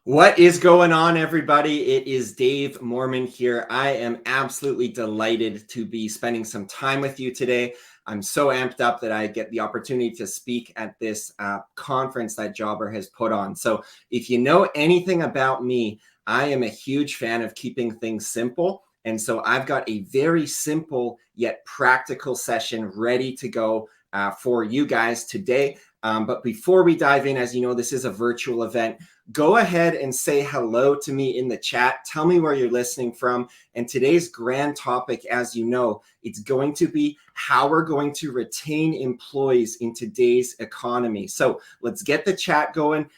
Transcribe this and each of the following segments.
What is going on, everybody? It is Dave Mormon here. I am absolutely delighted to be spending some time with you today. I'm so amped up that I get the opportunity to speak at this conference that Jobber has put on. So, if you know anything about me, I am a huge fan of keeping things simple. And so, I've got a very simple yet practical session ready to go for you guys today. But before we dive in, as you know, this is a virtual event. Go ahead and say hello to me in the chat. Tell me where you're listening from. And today's grand topic, as you know, it's going to be how we're going to retain employees in today's economy. So let's get the chat going.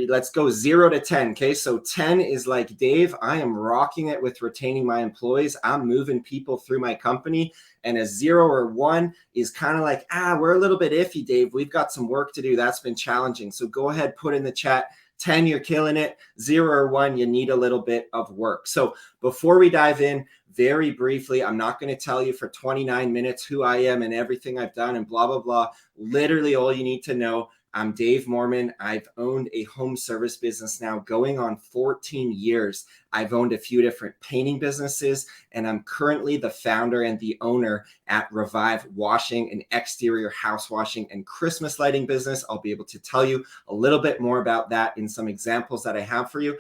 Let's go 0 to 10. Okay. So 10 is like, Dave, I am rocking it with retaining my employees. I'm moving people through my company. And a 0 or 1 is kind of like, we're a little bit iffy, Dave. We've got some work to do. That's been challenging. So go ahead, put in the chat. 10, you're killing it. 0 or 1, you need a little bit of work. So before we dive in, very briefly, I'm not going to tell you for 29 minutes who I am and everything I've done and blah, blah, blah. Literally all you need to know. I'm Dave Mormon. I've owned a home service business now going on 14 years. I've owned a few different painting businesses, and I'm currently the founder and the owner at Revive Washing, an exterior house washing and Christmas lighting business. I'll be able to tell you a little bit more about that in some examples that I have for you.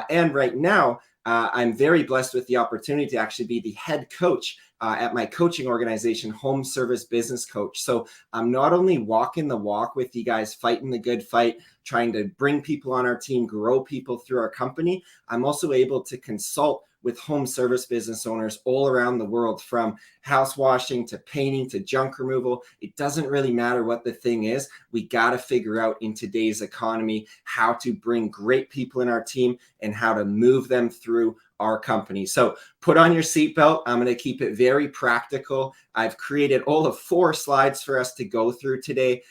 And right now, I'm very blessed with the opportunity to actually be the head coach at my coaching organization, Home Service Business Coach. So I'm not only walking the walk with you guys, fighting the good fight, trying to bring people on our team, grow people through our company, I'm also able to consult with home service business owners all around the world, from house washing to painting to junk removal. It doesn't really matter what the thing is. We got to figure out in today's economy how to bring great people in our team and how to move them through our company. So put on your seatbelt. I'm going to keep it very practical. I've created all of 4 slides for us to go through today,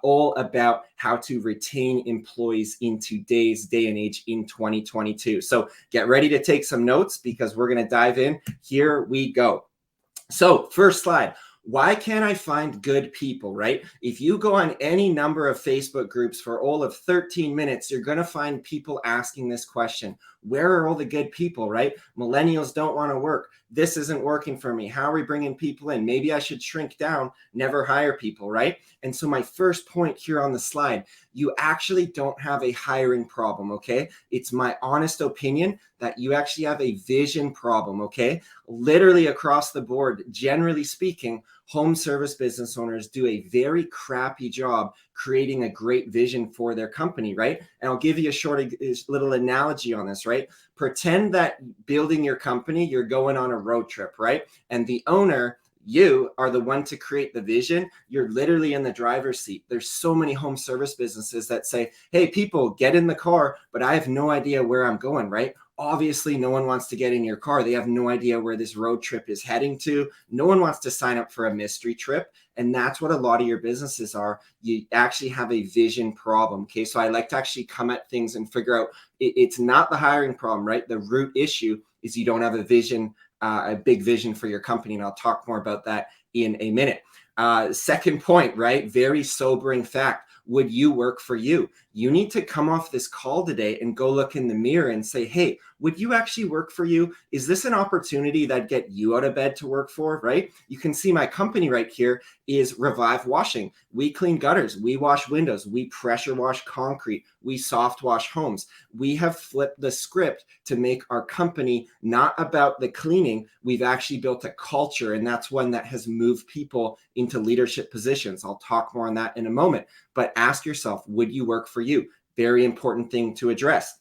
all about how to retain employees in today's day and age in 2022. So get ready to take some notes because we're going to dive in. Here we go. So first slide. Why can't I find good people, right? If you go on any number of Facebook groups for all of 13 minutes, you're going to find people asking this question. Where are all the good people, right? Millennials don't want to work. This isn't working for me. How are we bringing people in? Maybe I should shrink down, never hire people, right? And so my first point here on the slide, you actually don't have a hiring problem, okay? It's my honest opinion that you actually have a vision problem, okay? Literally across the board, generally speaking, home service business owners do a very crappy job creating a great vision for their company, right? And I'll give you a little analogy on this, right? Pretend that building your company, you're going on a road trip, right? And the owner, you are the one to create the vision. You're literally in the driver's seat. There's so many home service businesses that say, hey, people, get in the car, but I have no idea where I'm going, right? Obviously, no one wants to get in your car. They have no idea where this road trip is heading to. No one wants to sign up for a mystery trip. And that's what a lot of your businesses are. You actually have a vision problem. Okay. So I like to actually come at things and figure out it's not the hiring problem, right? The root issue is you don't have a vision, a big vision for your company. And I'll talk more about that in a minute. Second point, right? Very sobering fact. Would you work for you? You need to come off this call today and go look in the mirror and say, hey, would you actually work for you? Is this an opportunity that get you out of bed to work for, right? You can see my company right here is Revive Washing. We clean gutters. We wash windows. We pressure wash concrete. We soft wash homes. We have flipped the script to make our company not about the cleaning. We've actually built a culture, and that's one that has moved people into leadership positions. I'll talk more on that in a moment. But ask yourself, would you work for you? Very important thing to address.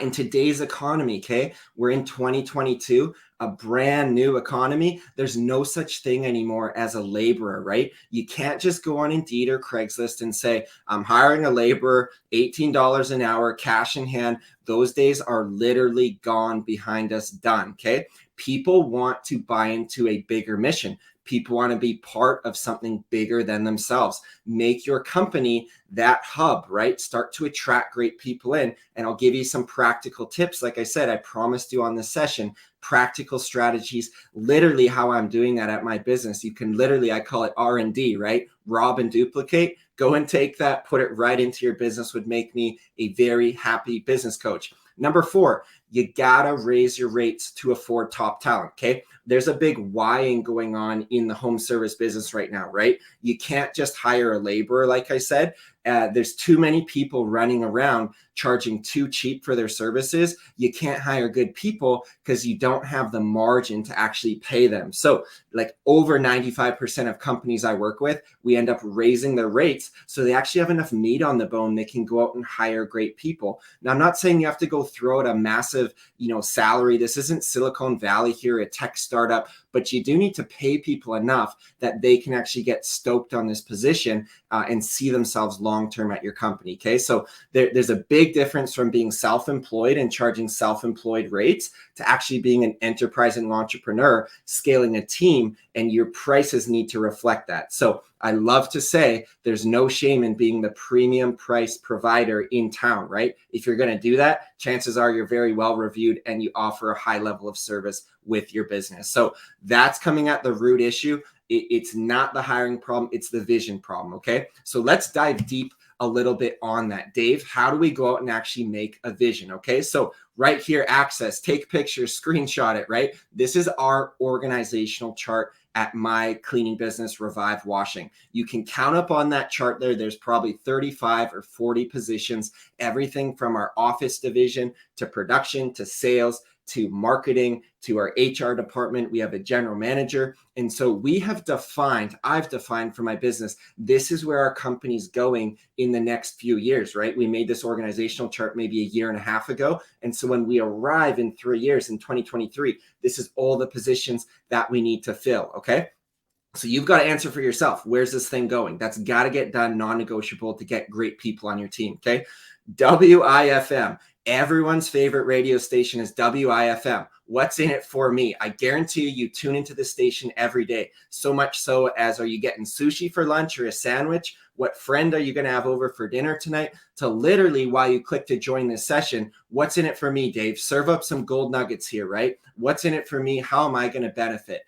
In today's economy, okay, we're in 2022, a brand new economy. There's no such thing anymore as a laborer, right? You can't just go on Indeed or Craigslist and say, I'm hiring a laborer, $18 an hour, cash in hand. Those days are literally gone, behind us, done, okay? People want to buy into a bigger mission. People want to be part of something bigger than themselves. Make your company that hub, right? Start to attract great people in. And I'll give you some practical tips. Like I said, I promised you on this session, practical strategies, literally how I'm doing that at my business. You can literally, I call it R&D, right? Rob and duplicate. Go and take that, put it right into your business would make me a very happy business coach. Number 4, you gotta raise your rates to afford top talent, okay? There's a big whying going on in the home service business right now, right? You can't just hire a laborer, like I said. There's too many people running around charging too cheap for their services. You can't hire good people because you don't have the margin to actually pay them. So like over 95% of companies I work with, we end up raising their rates so they actually have enough meat on the bone. They can go out and hire great people. Now, I'm not saying you have to go throw out a massive, salary. This isn't Silicon Valley here, a tech startup, but you do need to pay people enough that they can actually get stoked on this position and see themselves long-term at your company. Okay. So there's a big difference from being self-employed and charging self-employed rates to actually being an enterprising entrepreneur, scaling a team, and your prices need to reflect that. So I love to say there's no shame in being the premium price provider in town, right? If you're going to do that, chances are you're very well reviewed and you offer a high level of service with your business. So that's coming at the root issue. It's not the hiring problem, it's the vision problem, okay? So let's dive deep a little bit on that. Dave, how do we go out and actually make a vision, okay? So right here, access, take pictures, screenshot it, right? This is our organizational chart at my cleaning business, Revive Washing. You can count up on that chart there. There's probably 35 or 40 positions, everything from our office division to production to sales to marketing, to our HR department. We have a general manager. And so I've defined for my business, this is where our company's going in the next few years, right? We made this organizational chart maybe a year and a half ago. And so when we arrive in 3 years in 2023, this is all the positions that we need to fill, okay? So you've got to answer for yourself. Where's this thing going? That's got to get done, non-negotiable to get great people on your team, okay? WIFM. Everyone's favorite radio station is WIFM. What's in it for me? I guarantee you tune into the station every day. So much so as, are you getting sushi for lunch or a sandwich? What friend are you going to have over for dinner tonight? To literally, while you click to join this session, what's in it for me, Dave? Serve up some gold nuggets here, right? What's in it for me? How am I going to benefit?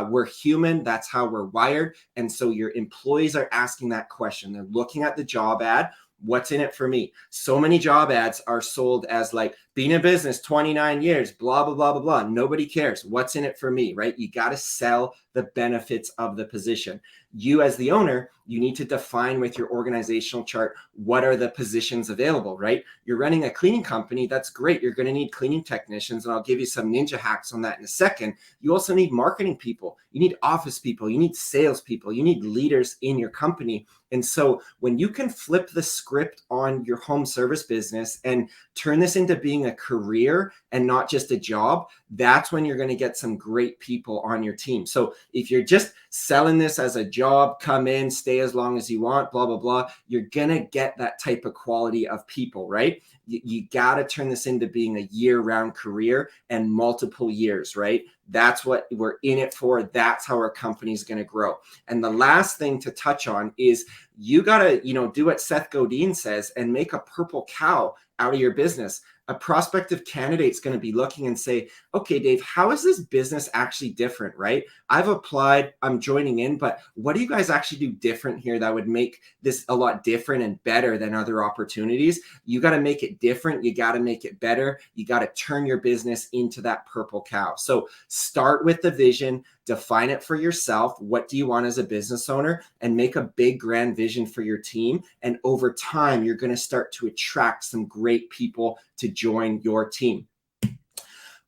We're human. That's how we're wired. And so your employees are asking that question. They're looking at the job ad. What's in it for me? So many job ads are sold as like, being in business 29 years, blah, blah, blah, blah, blah. Nobody cares. What's in it for me, right? You got to sell the benefits of the position. You as the owner, you need to define with your organizational chart, what are the positions available, right? You're running a cleaning company. That's great. You're going to need cleaning technicians, and I'll give you some ninja hacks on that in a second. You also need marketing people. You need office people. You need sales people. You need leaders in your company. And so when you can flip the script on your home service business and turn this into being a career and not just a job, that's when you're going to get some great people on your team. So if you're just selling this as a job, come in, stay as long as you want, blah, blah, blah, you're going to get that type of quality of people, right? You got to turn this into being a year-round career and multiple years, right? That's what we're in it for. That's how our company is going to grow. And the last thing to touch on is you got to, do what Seth Godin says and make a purple cow out of your business. A prospective candidate is going to be looking and say, okay, Dave, how is this business actually different, right? I've applied, I'm joining in, but what do you guys actually do different here that would make this a lot different and better than other opportunities? You got to make it different. You got to make it better. You got to turn your business into that purple cow. So start with the vision, define it for yourself. What do you want as a business owner? And make a big grand vision for your team. And over time, you're going to start to attract some great people to join your team.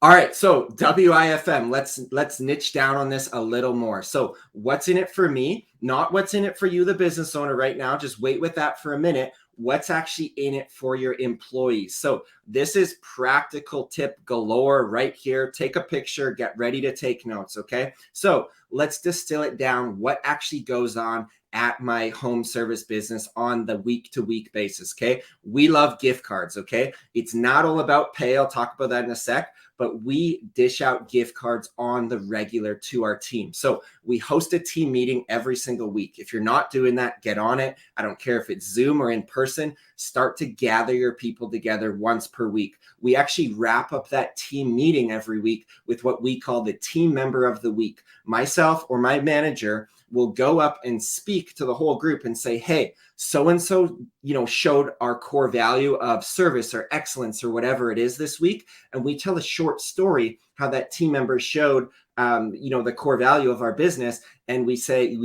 All right, so WIFM, let's niche down on this a little more. So what's in it for me? Not what's in it for you, the business owner right now. Just wait with that for a minute. What's actually in it for your employees? So this is practical tip galore right here. Take a picture, get ready to take notes, okay? So let's distill it down. What actually goes on at my home service business on the week-to-week basis, okay? We love gift cards, okay? It's not all about pay. I'll talk about that in a sec, but we dish out gift cards on the regular to our team. So we host a team meeting every single week. If you're not doing that, get on it. I don't care if it's Zoom or in person. Start to gather your people together once per week. We actually wrap up that team meeting every week with what we call the team member of the week. Myself or my manager will go up and speak to the whole group and say, hey, so-and-so, showed our core value of service or excellence or whatever it is this week. And we tell a short story how that team member showed, the core value of our business. And we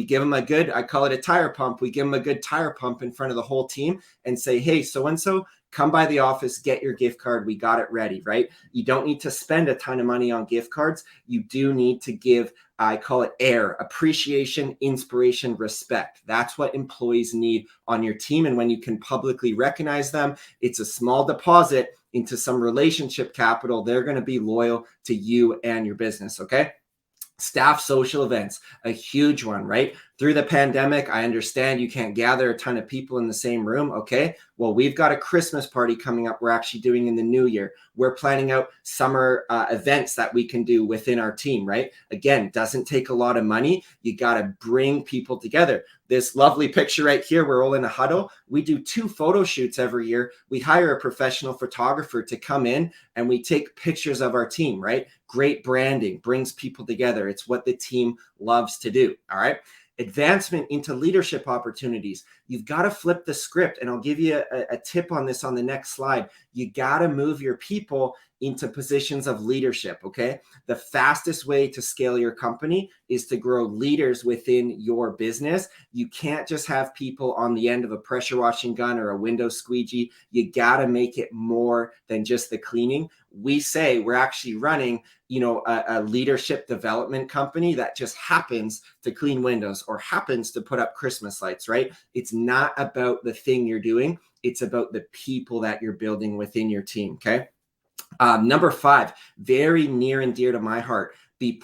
give them I call it a tire pump. We give them a good tire pump in front of the whole team and say, hey, so-and-so, come by the office, get your gift card. We got it ready, right? You don't need to spend a ton of money on gift cards. You do need to give, I call it appreciation, inspiration, respect. That's what employees need on your team. And when you can publicly recognize them, it's a small deposit into some relationship capital. They're going to be loyal to you and your business, okay? Staff social events, a huge one, right? Through the pandemic, I understand you can't gather a ton of people in the same room. Okay, well, we've got a Christmas party coming up. We're actually doing in the new year. We're planning out summer events that we can do within our team, right? Again, doesn't take a lot of money. You got to bring people together. This lovely picture right here, we're all in a huddle. We do 2 photo shoots every year. We hire a professional photographer to come in and we take pictures of our team, right? Great branding, brings people together. It's what the team loves to do, all right? Advancement into leadership opportunities. You've got to flip the script. And I'll give you a tip on this on the next slide. You got to move your people into positions of leadership, okay? The fastest way to scale your company is to grow leaders within your business. You can't just have people on the end of a pressure washing gun or a window squeegee. You got to make it more than just the cleaning. We say we're actually running, a leadership development company that just happens to clean windows or happens to put up Christmas lights, right? It's not about the thing you're doing. It's about the people that you're building within your team, okay? Number 5, very near and dear to my heart, be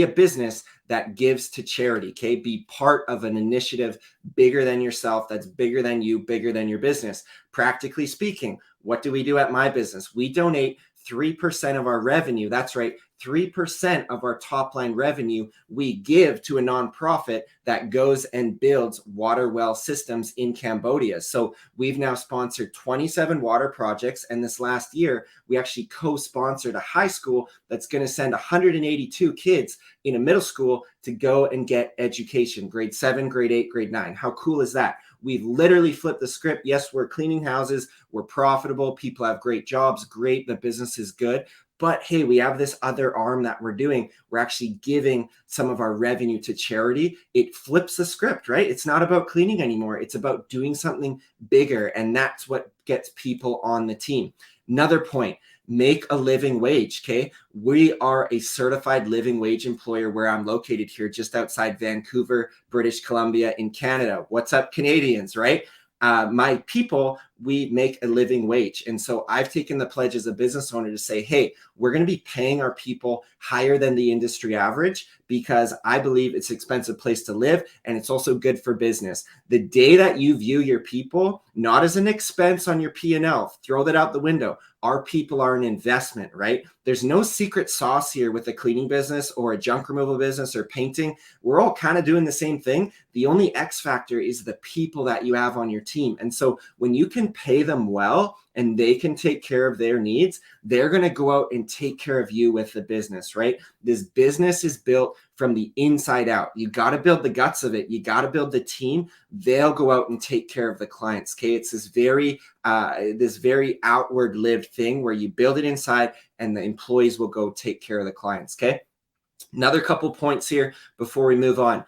a business that gives to charity, okay? Be part of an initiative bigger than yourself, that's bigger than you, bigger than your business. Practically speaking, what do we do at my business? We donate 3% of our revenue. That's right. 3% of our top line revenue we give to a nonprofit that goes and builds water well systems in Cambodia. So we've now sponsored 27 water projects. And this last year, we actually co-sponsored a high school that's going to send 182 kids in a middle school to go and get education, grade 7, grade 8, grade 9. How cool is that? We've literally flipped the script. Yes, we're cleaning houses. We're profitable. People have great jobs. Great. The business is good. But hey, we have this other arm that we're doing. We're actually giving some of our revenue to charity. It flips the script, right? It's not about cleaning anymore. It's about doing something bigger. And that's what gets people on the team. Another point, make a living wage, okay? We are a certified living wage employer where I'm located here just outside Vancouver, British Columbia in Canada. What's up, Canadians, right? My people, we make a living wage. And so I've taken the pledge as a business owner to say, hey, we're going to be paying our people higher than the industry average because I believe it's an expensive place to live and it's also good for business. The day that you view your people not as an expense on your P&L, throw that out the window. Our people are an investment, right? There's no secret sauce here with a cleaning business or a junk removal business or painting. We're all kind of doing the same thing. The only X factor is the people that you have on your team. And so when you can pay them well and they can take care of their needs, they're going to go out and take care of you with the business, right? This business is built from the inside out. You got to build the guts of it. You got to build the team. They'll go out and take care of the clients. Okay. It's this very outward lived thing where you build it inside and the employees will go take care of the clients. Okay. Another couple points here before we move on.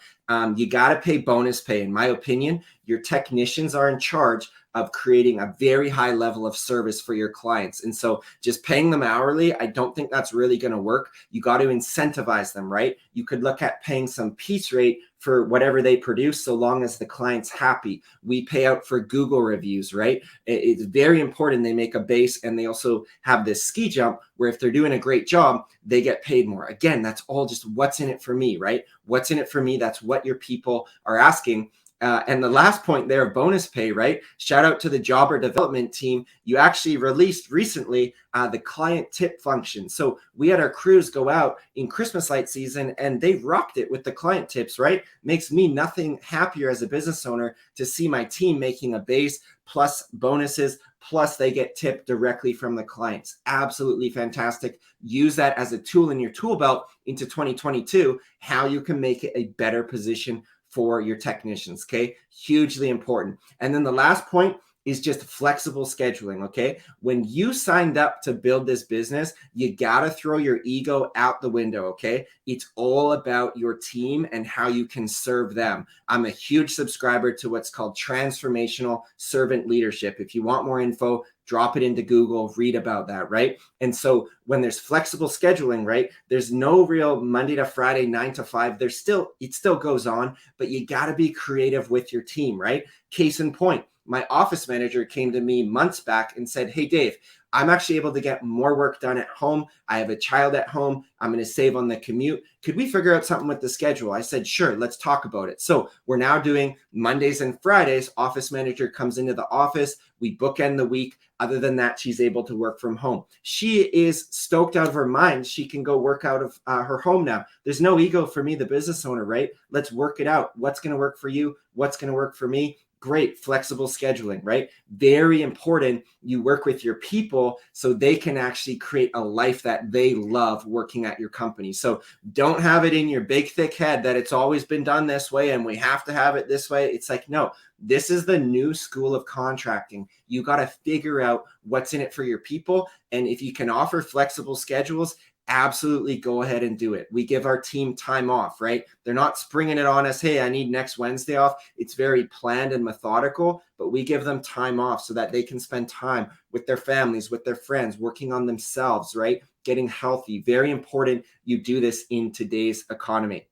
You got to pay bonus pay. In my opinion, your technicians are in charge of creating a very high level of service for your clients. And so just paying them hourly, I don't think that's really going to work. You got to incentivize them, right? You could look at paying some piece rate for whatever they produce, so long as the client's happy. We pay out for Google reviews, right? It's very important they make a base, and they also have this ski jump where if they're doing a great job, they get paid more. Again, that's all just what's in it for me, right? What's in it for me? That's what your people are asking. And the last point there of bonus pay, right? Shout out to the jobber development team. You actually released recently the client tip function. So we had our crews go out in Christmas light season and they rocked it with the client tips, right? Makes me nothing happier as a business owner to see my team making a base plus bonuses, plus they get tipped directly from the clients. Absolutely fantastic. Use that as a tool in your tool belt into 2022, how you can make it a better position for your technicians, okay? Hugely important. And then the last point is just flexible scheduling, okay? When you signed up to build this business, you gotta throw your ego out the window, okay? It's all about your team and how you can serve them. I'm a huge subscriber to what's called transformational servant leadership. If you want more info, drop it into Google, read about that, right? And so when there's flexible scheduling, right, there's no real Monday to Friday, 9 to 5. It still goes on, but you got to be creative with your team, right? Case in point, my office manager came to me months back and said, hey, Dave, I'm actually able to get more work done at home. I have a child at home. I'm going to save on the commute. Could we figure out something with the schedule? I said, sure, let's talk about it. So we're now doing Mondays and Fridays. Office manager comes into the office. We bookend the week. Other than that, she's able to work from home. She is stoked out of her mind. She can go work out of her home now. There's no ego for me, the business owner, right? Let's work it out. What's going to work for you? What's going to work for me? Great. Flexible scheduling, right? Very important. You work with your people so they can actually create a life that they love working at your company. So don't have it in your big, thick head that it's always been done this way and we have to have it this way. It's like, no, this is the new school of contracting. You got to figure out what's in it for your people. And if you can offer flexible schedules, absolutely go ahead and do it. We give our team time off, right? They're not springing it on us. Hey, I need next Wednesday off. It's very planned and methodical, but we give them time off so that they can spend time with their families, with their friends, working on themselves, right? Getting healthy. Very important you do this in today's economy.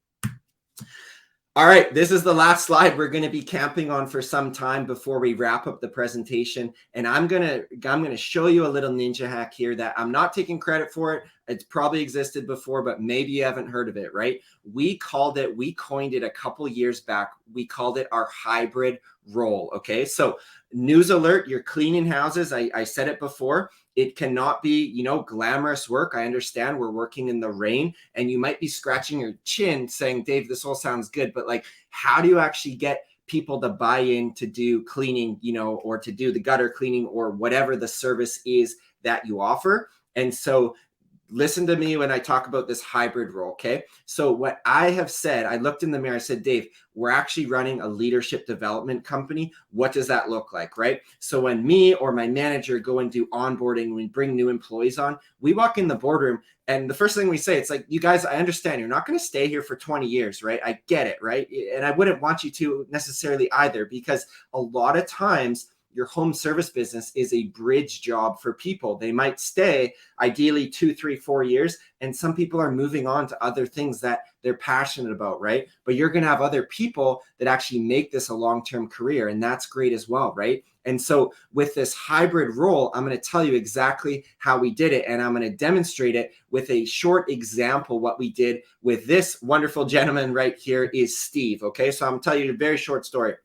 All right, this is the last slide we're going to be camping on for some time before we wrap up the presentation. And I'm going to show you a little ninja hack here that I'm not taking credit for it. It's probably existed before, but maybe you haven't heard of it, right? We coined it a couple years back. We called it our hybrid role, okay? So news alert, you're cleaning houses. I said it before. It cannot be, glamorous work. I understand we're working in the rain and you might be scratching your chin saying, Dave, this all sounds good, but like, how do you actually get people to buy in to do cleaning, or to do the gutter cleaning or whatever the service is that you offer? And so listen to me when I talk about this hybrid role, okay? So what I have said, I looked in the mirror, I said, Dave, we're actually running a leadership development company. What does that look like, right? So when me or my manager go and do onboarding, we bring new employees on, we walk in the boardroom and the first thing we say, it's like, you guys, I understand you're not going to stay here for 20 years, right? I get it, right? And I wouldn't want you to necessarily either, because a lot of times your home service business is a bridge job for people. They might stay ideally 2, 3, 4 years. And some people are moving on to other things that they're passionate about, right? But you're going to have other people that actually make this a long-term career. And that's great as well, right? And so with this hybrid role, I'm going to tell you exactly how we did it. And I'm going to demonstrate it with a short example. What we did with this wonderful gentleman right here is Steve. Okay. So I'm going to tell you a very short story.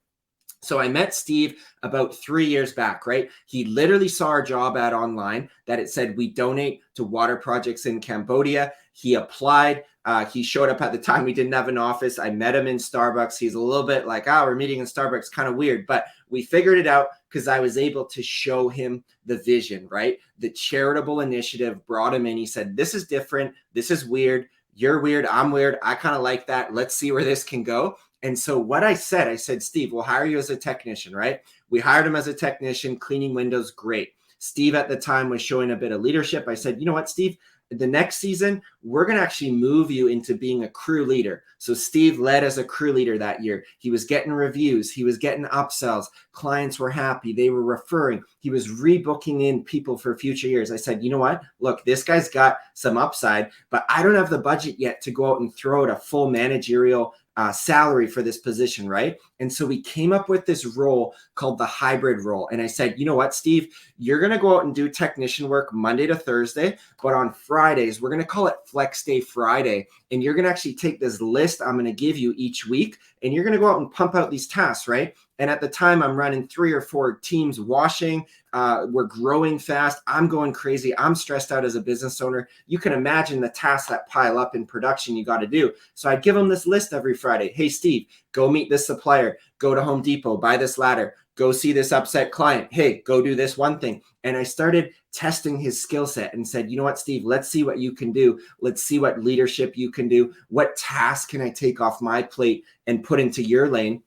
So I met Steve about 3 years back, right? He literally saw our job ad online that it said we donate to water projects in Cambodia. He applied. He showed up at the time. We didn't have an office. I met him in Starbucks. He's a little bit like, we're meeting in Starbucks, kind of weird, but we figured it out because I was able to show him the vision, right? The charitable initiative brought him in. He said, this is different. This is weird. You're weird. I'm weird. I kind of like that. Let's see where this can go. And so what I said, Steve, we'll hire you as a technician, right? We hired him as a technician, cleaning windows, great. Steve at the time was showing a bit of leadership. I said, you know what, Steve, the next season, we're going to actually move you into being a crew leader. So Steve led as a crew leader that year. He was getting reviews. He was getting upsells. Clients were happy. They were referring. He was rebooking in people for future years. I said, you know what? Look, this guy's got some upside, but I don't have the budget yet to go out and throw out a full managerial salary for this position, right? And so we came up with this role called the hybrid role. And I said, you know what, Steve, you're going to go out and do technician work Monday to Thursday, but on Fridays, we're going to call it Flex Day Friday. And you're going to actually take this list I'm going to give you each week, and you're going to go out and pump out these tasks, right? And at the time, I'm running 3 or 4 teams washing. We're growing fast. I'm going crazy. I'm stressed out as a business owner. You can imagine the tasks that pile up in production you got to do. So I'd give them this list every Friday. Hey, Steve, go meet this supplier. Go to Home Depot, buy this ladder. Go see this upset client. Hey, go do this one thing. And I started testing his skill set and said, you know what, Steve, let's see what you can do. Let's see what leadership you can do. What task can I take off my plate and put into your lane?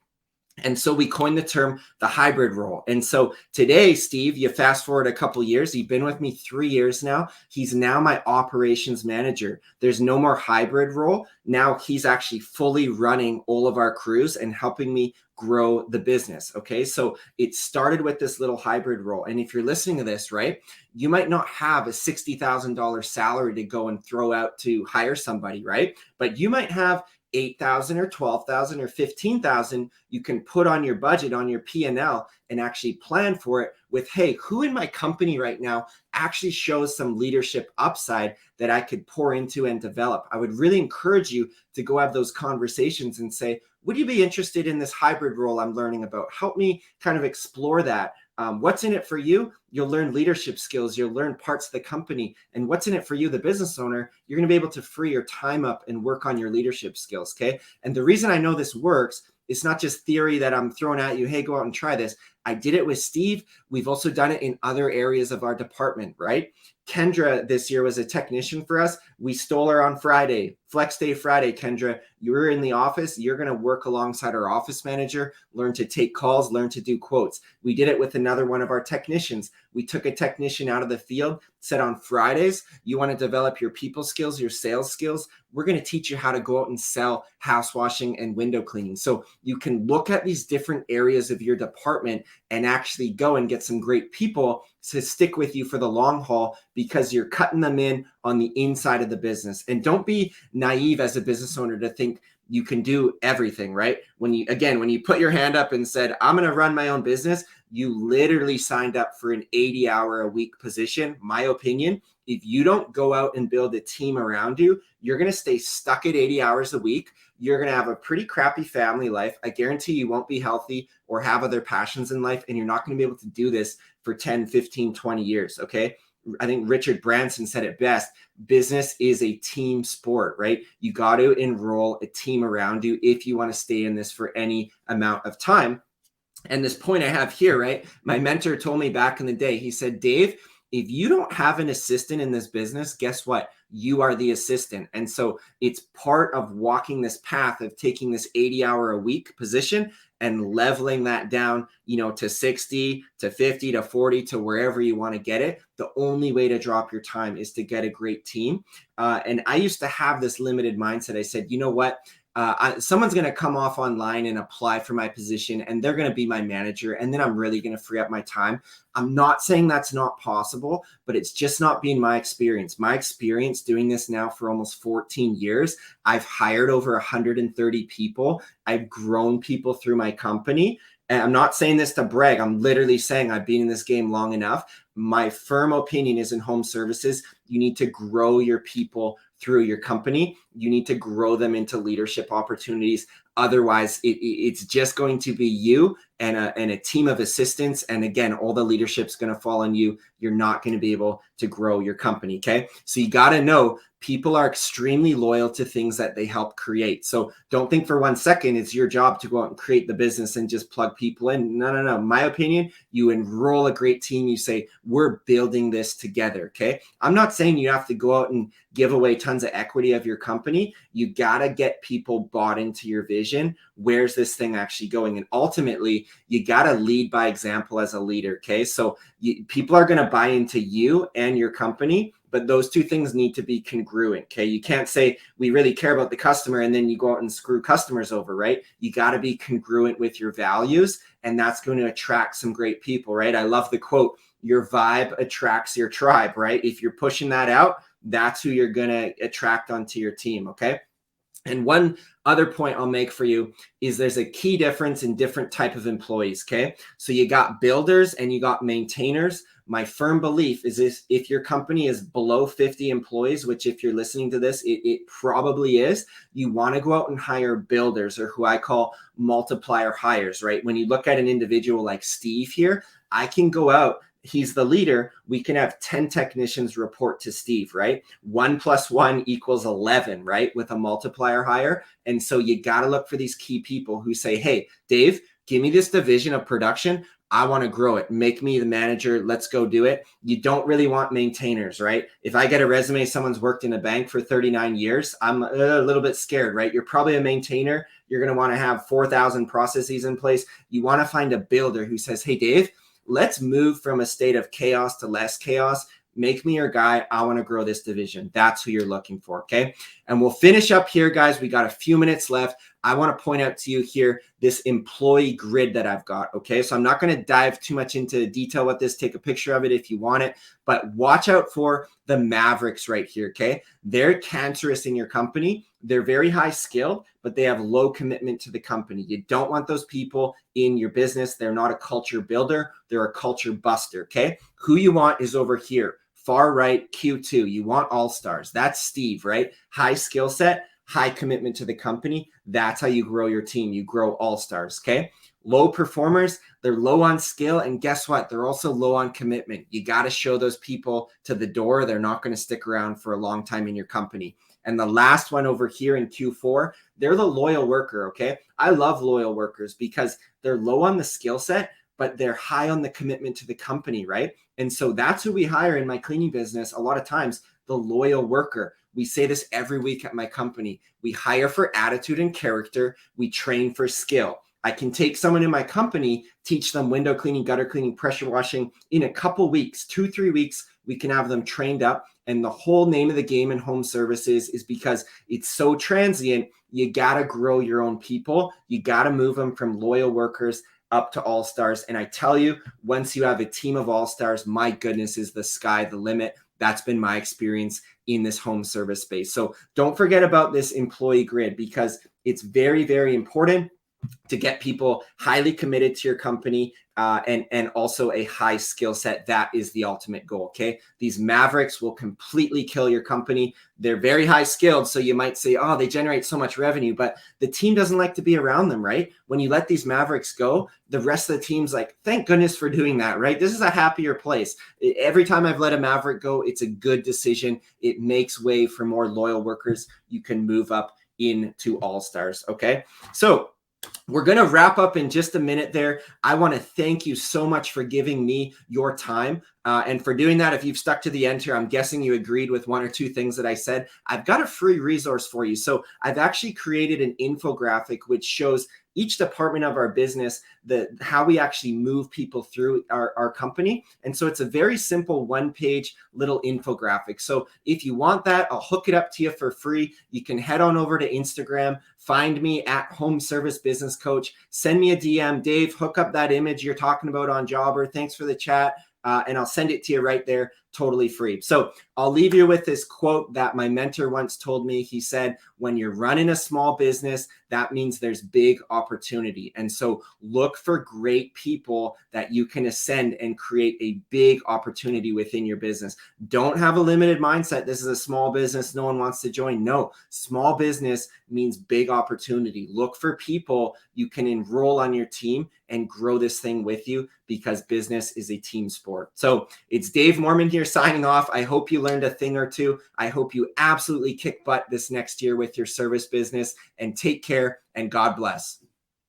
And so we coined the term the hybrid role. And so today, Steve, you fast forward a couple years, you've been with me 3 years now. He's now my operations manager. There's no more hybrid role. Now he's actually fully running all of our crews and helping me grow the business. Okay. So it started with this little hybrid role. And if you're listening to this, right, you might not have a $60,000 salary to go and throw out to hire somebody, right? But you might have 8,000 or 12,000 or 15,000 you can put on your budget, on your P&L, and actually plan for it with, hey, who in my company right now actually shows some leadership upside that I could pour into and develop? I would really encourage you to go have those conversations and say, would you be interested in this hybrid role I'm learning about? Help me kind of explore that. What's in it for you? You'll learn leadership skills. You'll learn parts of the company. And what's in it for you, the business owner? You're going to be able to free your time up and work on your leadership skills. Okay. And the reason I know this works, it's not just theory that I'm throwing at you. Hey, go out and try this. I did it with Steve. We've also done it in other areas of our department, right? Kendra this year was a technician for us. We stole her on Friday, Flex Day Friday. Kendra, you're in the office. You're going to work alongside our office manager, learn to take calls, learn to do quotes. We did it with another one of our technicians. We took a technician out of the field, said on Fridays, you want to develop your people skills, your sales skills. We're going to teach you how to go out and sell house washing and window cleaning. So you can look at these different areas of your department and actually go and get some great people to stick with you for the long haul, because you're cutting them in on the inside of the business. And don't be naive as a business owner to think you can do everything, right? When you put your hand up and said, I'm going to run my own business, you literally signed up for an 80-hour-a-week position. My opinion, if you don't go out and build a team around you, you're going to stay stuck at 80 hours a week. You're going to have a pretty crappy family life. I guarantee you won't be healthy or have other passions in life, and you're not going to be able to do this for 10, 15, 20 years, okay? I think Richard Branson said it best. Business is a team sport, right? You got to enroll a team around you if you want to stay in this for any amount of time. And this point I have here, right? My mentor told me back in the day, he said, Dave, if you don't have an assistant in this business, guess what? You are the assistant. And so it's part of walking this path of taking this 80-hour-a-week position and leveling that down, to 60, to 50, to 40, to wherever you want to get it. The only way to drop your time is to get a great team. And I used to have this limited mindset. I said, you know what? Someone's going to come off online and apply for my position, and they're going to be my manager, and then I'm really going to free up my time. I'm not saying that's not possible, but it's just not been my experience. My experience doing this now for almost 14 years, I've hired over 130 people. I've grown people through my company. And I'm not saying this to brag. I'm literally saying I've been in this game long enough. My firm opinion is in home services, you need to grow your people through your company. You need to grow them into leadership opportunities. Otherwise, it's just going to be you and a team of assistants. And again, all the leadership's going to fall on you. You're not going to be able to grow your company. Okay. So you got to know people are extremely loyal to things that they help create. So don't think for 1 second it's your job to go out and create the business and just plug people in. No. My opinion, you enroll a great team. You say, we're building this together. Okay. I'm not saying you have to go out and give away tons of equity of your company. You got to get people bought into your vision. Where's this thing actually going? And ultimately, you got to lead by example as a leader. Okay. So people are going to buy into you and your company, but those two things need to be congruent. Okay. You can't say we really care about the customer and then you go out and screw customers over, right? You got to be congruent with your values, and that's going to attract some great people, right? I love the quote, your vibe attracts your tribe, right? If you're pushing that out, that's who you're going to attract onto your team. Okay. And one other point I'll make for you is there's a key difference in different type of employees, okay? So you got builders and you got maintainers. My firm belief is if your company is below 50 employees, which if you're listening to this, it probably is, you want to go out and hire builders, or who I call multiplier hires, right? When you look at an individual like Steve here, I can go out, he's the leader, we can have 10 technicians report to Steve, right? 1 + 1 = 11, right? With a multiplier hire. And so you got to look for these key people who say, hey, Dave, give me this division of production. I want to grow it. Make me the manager. Let's go do it. You don't really want maintainers, right? If I get a resume, someone's worked in a bank for 39 years, I'm a little bit scared, right? You're probably a maintainer. You're going to want to have 4,000 processes in place. You want to find a builder who says, hey, Dave, let's move from a state of chaos to less chaos. Make me your guy. I want to grow this division. That's who you're looking for, okay? And we'll finish up here, guys. We got a few minutes left. I want to point out to you here this employee grid that I've got, okay? So I'm not going to dive too much into detail with this. Take a picture of it if you want it, but watch out for the mavericks right here, okay? They're cancerous in your company. They're very high skilled, but they have low commitment to the company. You don't want those people in your business. They're not a culture builder. They're a culture buster, okay? Who you want is over here. Far right, Q2, you want all-stars. That's Steve, right? High skill set, high commitment to the company. That's how you grow your team. You grow all-stars, okay? Low performers, they're low on skill, and guess what? They're also low on commitment. You got to show those people to the door. They're not going to stick around for a long time in your company. And the last one over here in Q4, they're the loyal worker, okay? I love loyal workers because they're low on the skill set, but they're high on the commitment to the company, right? And so that's who we hire in my cleaning business. A lot of times, the loyal worker. We say this every week at my company. We hire for attitude and character. We train for skill. I can take someone in my company, teach them window cleaning, gutter cleaning, pressure washing in a couple weeks, 2-3 weeks. We can have them trained up. And the whole name of the game in home services is because it's so transient. You got to grow your own people. You got to move them from loyal workers up to all-stars. And I tell you, once you have a team of all-stars, my goodness, is the sky the limit. That's been my experience in this home service space. So don't forget about this employee grid, because it's very, very important to get people highly committed to your company and also a high skill set. That is the ultimate goal, okay? These mavericks will completely kill your company. They're very high skilled, so you might say, oh, they generate so much revenue, but the team doesn't like to be around them, right? When you let these mavericks go, the rest of the team's like, thank goodness for doing that, right? This is a happier place. Every time I've let a maverick go, it's a good decision. It makes way for more loyal workers. You can move up into all-stars, okay? So we're going to wrap up in just a minute there. I want to thank you so much for giving me your time. And for doing that, if you've stuck to the end here, I'm guessing you agreed with 1 or 2 things that I said. I've got a free resource for you. So I've actually created an infographic which shows each department of our business, how we actually move people through our company. And so it's a very simple 1-page little infographic. So if you want that, I'll hook it up to you for free. You can head on over to Instagram, find me at Home Service Business Coach, send me a DM, Dave, hook up that image you're talking about on Jobber. Thanks for the chat. And I'll send it to you right there, totally free. So I'll leave you with this quote that my mentor once told me. He said, when you're running a small business, that means there's big opportunity. And so look for great people that you can ascend and create a big opportunity within your business. Don't have a limited mindset. This is a small business. No one wants to join. No, small business means big opportunity. Look for people you can enroll on your team and grow this thing with you, because business is a team sport. So it's Dave Moorman here signing off. I hope you learned a thing or two. I hope you absolutely kick butt this next year with your service business, and take care, and God bless.